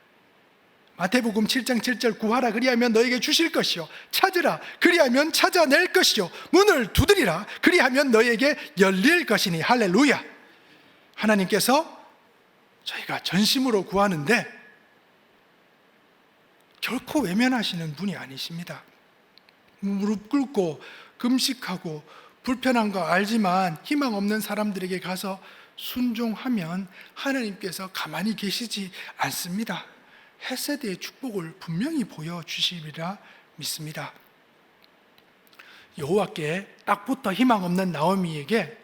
마태복음 7장 7절 구하라 그리하면 너에게 주실 것이요 찾으라 그리하면 찾아낼 것이요 문을 두드리라 그리하면 너에게 열릴 것이니 할렐루야. 하나님께서 저희가 전심으로 구하는데 결코 외면하시는 분이 아니십니다. 무릎 꿇고 금식하고 불편한 거 알지만 희망 없는 사람들에게 가서 순종하면 하나님께서 가만히 계시지 않습니다. 헤세드의 축복을 분명히 보여주시리라 믿습니다. 여호와께 딱 붙어 희망 없는 나오미에게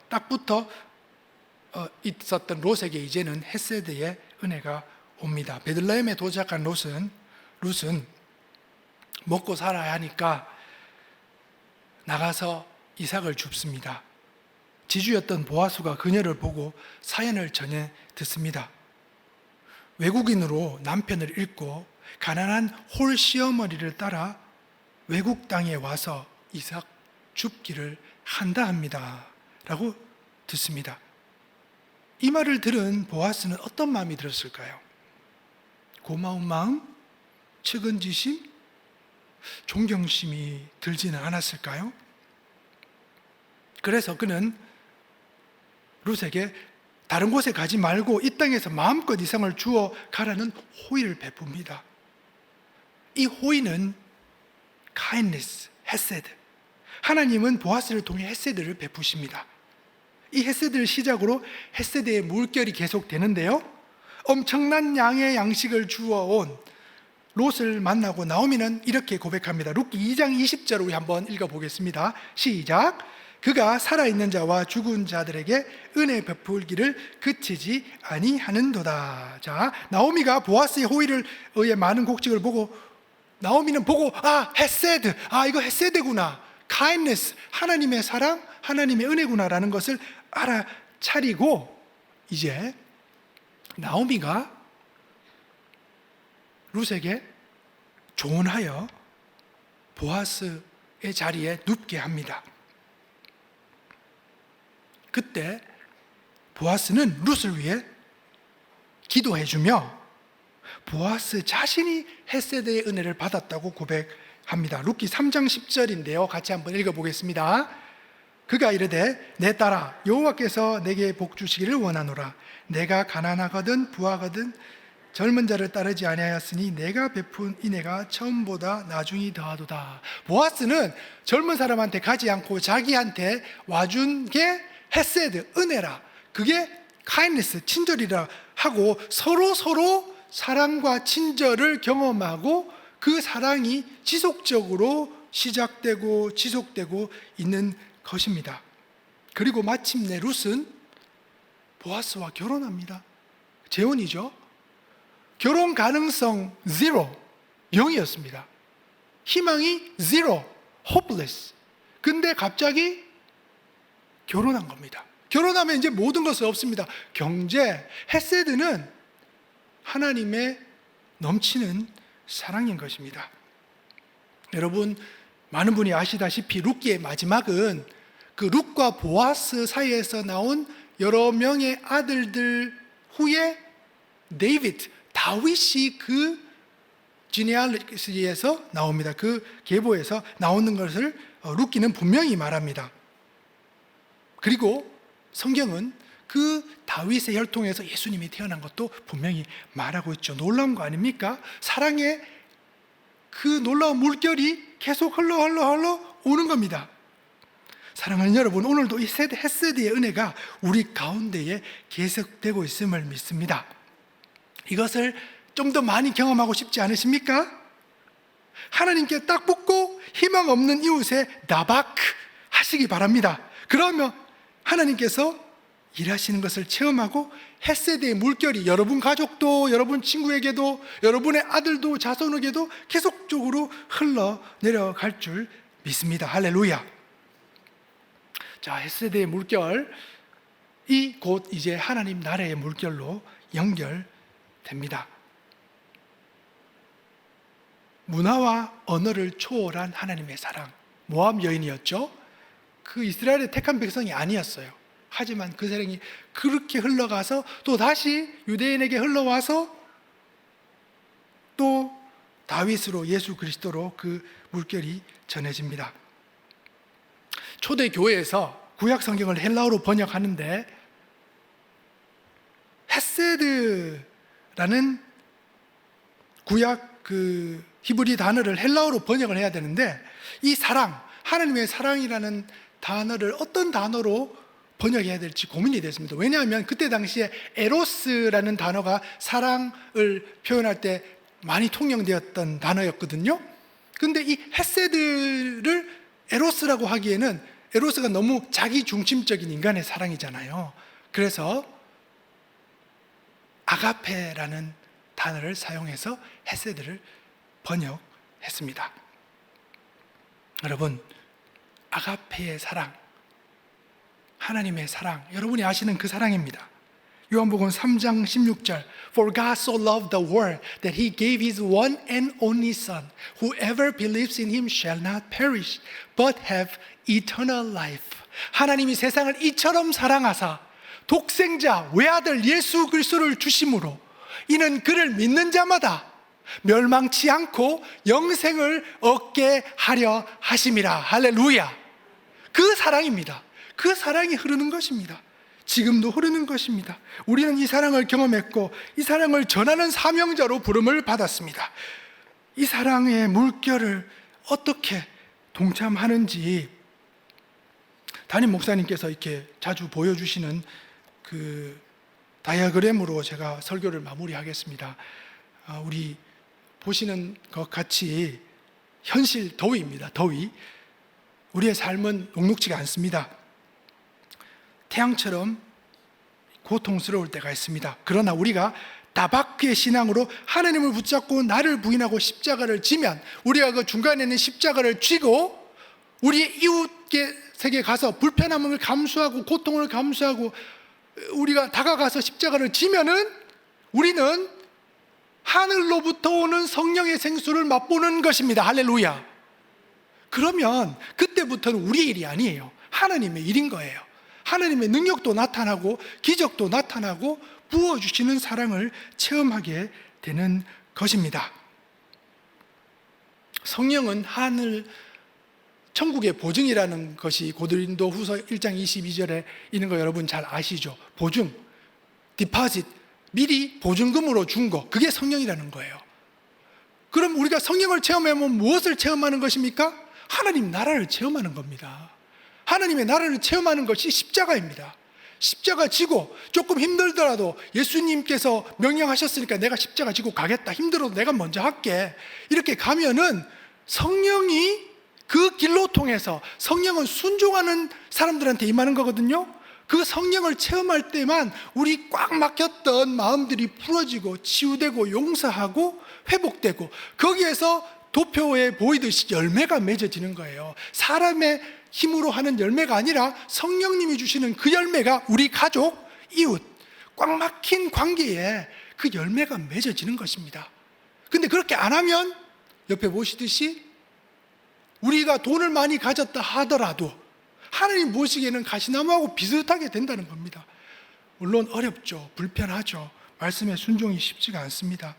딱 붙어 있었던 롯에게 이제는 헤세드의 은혜가 옵니다. 베들레헴에 도착한 롯은 먹고 살아야 하니까 나가서 이삭을 줍습니다. 지주였던 보아스가 그녀를 보고 사연을 전해 듣습니다. 외국인으로 남편을 잃고 가난한 홀 시어머니를 따라 외국 땅에 와서 이삭 줍기를 한다 합니다. 라고 듣습니다. 이 말을 들은 보아스는 어떤 마음이 들었을까요? 고마운 마음? 측은지심? 존경심이 들지는 않았을까요? 그래서 그는 룻에게 다른 곳에 가지 말고 이 땅에서 마음껏 이상을 주어 가라는 호의를 베풉니다. 이 호의는 kindness, 헤세드. 하나님은 보아스를 통해 헤세드를 베푸십니다. 이 헤세드를 시작으로 헤세드의 물결이 계속되는데요, 엄청난 양의 양식을 주어온 롯을 만나고 나오미는 이렇게 고백합니다. 룻기 2장 20절 우리 한번 읽어보겠습니다. 시작. 그가 살아있는 자와 죽은 자들에게 은혜 베풀기를 그치지 아니하는도다. 자, 나오미가 보아스의 호의를 의해 많은 곡식을 보고, 나오미는 보고 헤세드, 이거 헤세드구나, kindness, 하나님의 사랑, 하나님의 은혜구나라는 것을 알아차리고, 이제 나오미가 룻에게 조언하여 보아스의 자리에 눕게 합니다. 그때 보아스는 룻을 위해 기도해주며 보아스 자신이 헤세드의 은혜를 받았다고 고백합니다. 룻기 3장 10절인데요, 같이 한번 읽어보겠습니다. 그가 이르되 내 딸아, 여호와께서 내게 복 주시기를 원하노라. 내가 가난하거든 부하거든 젊은 자를 따르지 아니하였으니 내가 베푼 인애가 처음보다 나중이 더하도다. 보아스는 젊은 사람한테 가지 않고 자기한테 와준 게 헤세드, 은혜라, 그게 kindness, 친절이라 하고 서로 사랑과 친절을 경험하고 그 사랑이 지속적으로 시작되고 지속되고 있는 것입니다. 그리고 마침내 룻은 보아스와 결혼합니다. 재혼이죠. 결혼 가능성 0, 0이었습니다. 희망이 0, hopeless. 근데 갑자기 결혼한 겁니다. 결혼하면 이제 모든 것은 없습니다. 경제, 헤세드는 하나님의 넘치는 사랑인 것입니다. 여러분, 많은 분이 아시다시피 룻기의 마지막은 그 룻과 보아스 사이에서 나온 여러 명의 아들들 후에 다윗이 그 지네알리에서 나옵니다. 그 계보에서 나오는 것을 룻기는 분명히 말합니다. 그리고 성경은 그 다윗의 혈통에서 예수님이 태어난 것도 분명히 말하고 있죠. 놀라운 거 아닙니까? 사랑의 그 놀라운 물결이 계속 흘러 오는 겁니다. 사랑하는 여러분, 오늘도 이 헤세드의 은혜가 우리 가운데에 계속되고 있음을 믿습니다. 이것을 좀 더 많이 경험하고 싶지 않으십니까? 하나님께 딱 붙고 희망 없는 이웃에 나바크 하시기 바랍니다. 그러면 하나님께서 일하시는 것을 체험하고 헤세드의 물결이 여러분 가족도, 여러분 친구에게도, 여러분의 아들도 자손에게도 계속적으로 흘러 내려갈 줄 믿습니다. 할렐루야. 자, 헤세드의 물결, 이 곧 이제 하나님 나라의 물결로 연결됩니다. 문화와 언어를 초월한 하나님의 사랑. 모압 여인이었죠. 그 이스라엘의 택한 백성이 아니었어요. 하지만 그 사랑이 그렇게 흘러가서 또 다시 유대인에게 흘러와서 또 다윗으로, 예수 그리스도로 그 물결이 전해집니다. 초대 교회에서 구약 성경을 헬라어로 번역하는데 헤세드라는 구약 그 히브리 단어를 헬라어로 번역을 해야 되는데, 이 사랑, 하나님의 사랑이라는 단어를 어떤 단어로 번역해야 될지 고민이 됐습니다. 왜냐하면 그때 당시에 에로스라는 단어가 사랑을 표현할 때 많이 통용되었던 단어였거든요. 근데 이 헤세드를 에로스라고 하기에는 에로스가 너무 자기 중심적인 인간의 사랑이잖아요. 그래서 아가페라는 단어를 사용해서 헤세드를 번역했습니다. 여러분, 아가페의 사랑, 하나님의 사랑, 여러분이 아시는 그 사랑입니다. 요한복음 3장 16절 For God so loved the world that He gave His one and only Son. Whoever believes in Him shall not perish, but have eternal life. 하나님이 세상을 이처럼 사랑하사 독생자 외아들 예수 그리스도를 주심으로 이는 그를 믿는 자마다 멸망치 않고 영생을 얻게 하려 하심이라. 할렐루야. 그 사랑입니다. 그 사랑이 흐르는 것입니다. 지금도 흐르는 것입니다. 우리는 이 사랑을 경험했고 이 사랑을 전하는 사명자로 부름을 받았습니다. 이 사랑의 물결을 어떻게 동참하는지 담임 목사님께서 이렇게 자주 보여주시는 그 다이어그램으로 제가 설교를 마무리하겠습니다. 우리 보시는 것 같이 현실 더위입니다. 더위. 우리의 삶은 녹록지가 않습니다. 태양처럼 고통스러울 때가 있습니다. 그러나 우리가 다바크의 신앙으로 하나님을 붙잡고 나를 부인하고 십자가를 지면 우리가 그 중간에 있는 십자가를 쥐고 우리 이웃에게 가서 불편함을 감수하고 고통을 감수하고 우리가 다가가서 십자가를 지면은 우리는 하늘로부터 오는 성령의 생수를 맛보는 것입니다. 할렐루야. 그러면 그때부터는 우리 일이 아니에요. 하나님의 일인 거예요. 하나님의 능력도 나타나고 기적도 나타나고 부어주시는 사랑을 체험하게 되는 것입니다. 성령은 하늘 천국의 보증이라는 것이 고린도 후서 1장 22절에 있는 거 여러분 잘 아시죠? 보증, 디파짓, 미리 보증금으로 준 거, 그게 성령이라는 거예요. 그럼 우리가 성령을 체험하면 무엇을 체험하는 것입니까? 하나님 나라를 체험하는 겁니다. 하나님의 나라를 체험하는 것이 십자가입니다. 십자가 지고 조금 힘들더라도 예수님께서 명령하셨으니까 내가 십자가 지고 가겠다. 힘들어도 내가 먼저 할게. 이렇게 가면은 성령이 그 길로 통해서, 성령은 순종하는 사람들한테 임하는 거거든요. 그 성령을 체험할 때만 우리 꽉 막혔던 마음들이 풀어지고 치유되고 용서하고 회복되고 거기에서 도표에 보이듯이 열매가 맺어지는 거예요. 사람의 힘으로 하는 열매가 아니라 성령님이 주시는 그 열매가 우리 가족, 이웃, 꽉 막힌 관계에 그 열매가 맺어지는 것입니다. 근데 그렇게 안 하면 옆에 보시듯이 우리가 돈을 많이 가졌다 하더라도 하나님 보시기에는 가시나무하고 비슷하게 된다는 겁니다. 물론 어렵죠. 불편하죠. 말씀에 순종이 쉽지가 않습니다.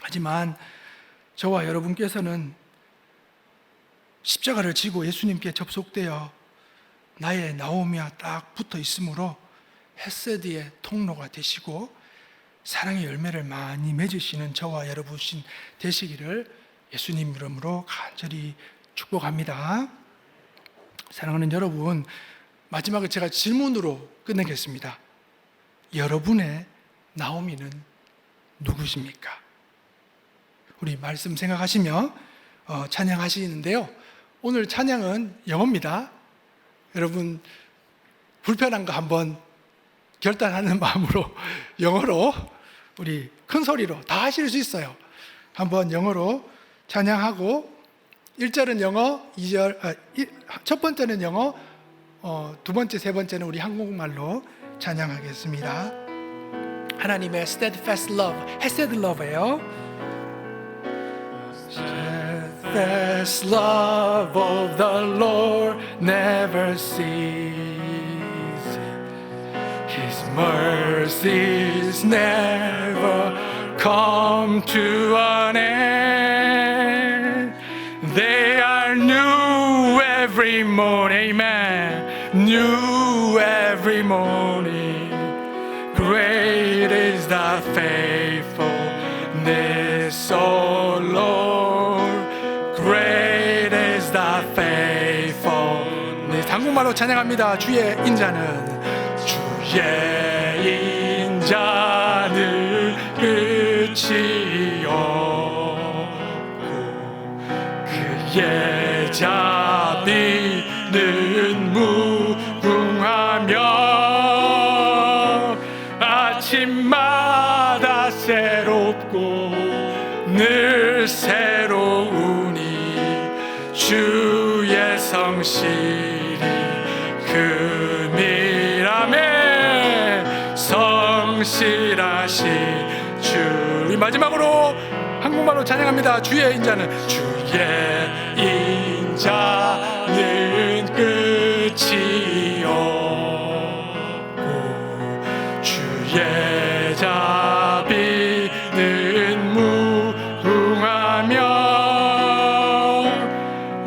하지만 저와 여러분께서는 십자가를 지고 예수님께 접속되어 나의 나오미와 딱 붙어 있으므로 헤세드의 통로가 되시고 사랑의 열매를 많이 맺으시는 저와 여러분 되시기를 예수님 이름으로 간절히 축복합니다. 사랑하는 여러분, 마지막에 제가 질문으로 끝내겠습니다. 여러분의 나오미는 누구십니까? 우리 말씀 생각하시며 찬양하시는데요. 오늘 찬양은 영어입니다. 여러분 불편한 거 한번 결단하는 마음으로 영어로 우리 큰 소리로 다 하실 수 있어요. 한번 영어로 찬양하고 1절은 영어, 2절 첫 번째는 영어, 두 번째, 세 번째는 우리 한국말로 찬양하겠습니다. 하나님의 steadfast love, hesed love예요. Steadfast love of the Lord never ceases. His mercies never come to an end. They are new every morning, amen. New every morning. Great is thy faithfulness, O Lord. Great is thy faithfulness. 한국말 한국말로 찬양합니다. 주의 인자는, 주의 인자는 끝이 없고 그의 자비는 무궁하며 아침마다 새롭고 늘 새로우니 주의 성실이 금이라매 성실하신 주. 우리 마지막으로 한국말로 찬양합니다. 주의 인자는, 주의 인자는 끝이 없고 주의 자비는 무궁하며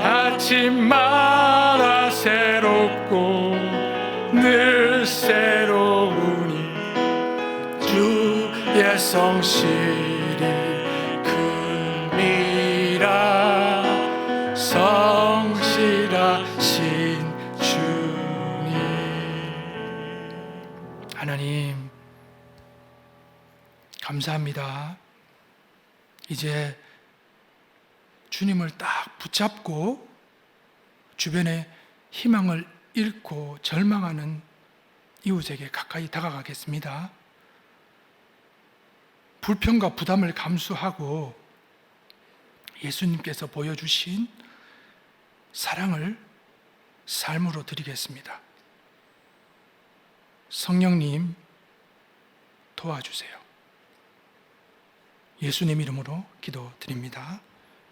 아침마다 새롭고 늘 새로우니 주의 성실이 금이라 성실하신 주님. 하나님 감사합니다. 이제 주님을 딱 붙잡고 주변에 희망을 잃고 절망하는 이웃에게 가까이 다가가겠습니다. 불평과 부담을 감수하고 예수님께서 보여주신 사랑을 삶으로 드리겠습니다. 성령님 도와주세요. 예수님 이름으로 기도드립니다.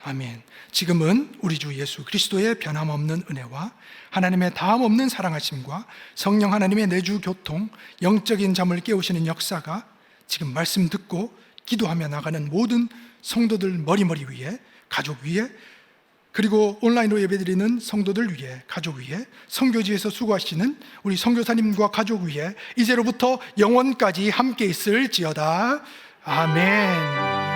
아멘. 지금은 우리 주 예수 그리스도의 변함없는 은혜와 하나님의 다함없는 사랑하심과 성령 하나님의 내주 교통, 영적인 잠을 깨우시는 역사가 지금 말씀 듣고 기도하며 나가는 모든 성도들 머리머리 위에, 가족 위에, 그리고 온라인으로 예배드리는 성도들 위에, 가족 위에, 선교지에서 수고하시는 우리 선교사님과 가족 위에 이제로부터 영원까지 함께 있을지어다. 아멘.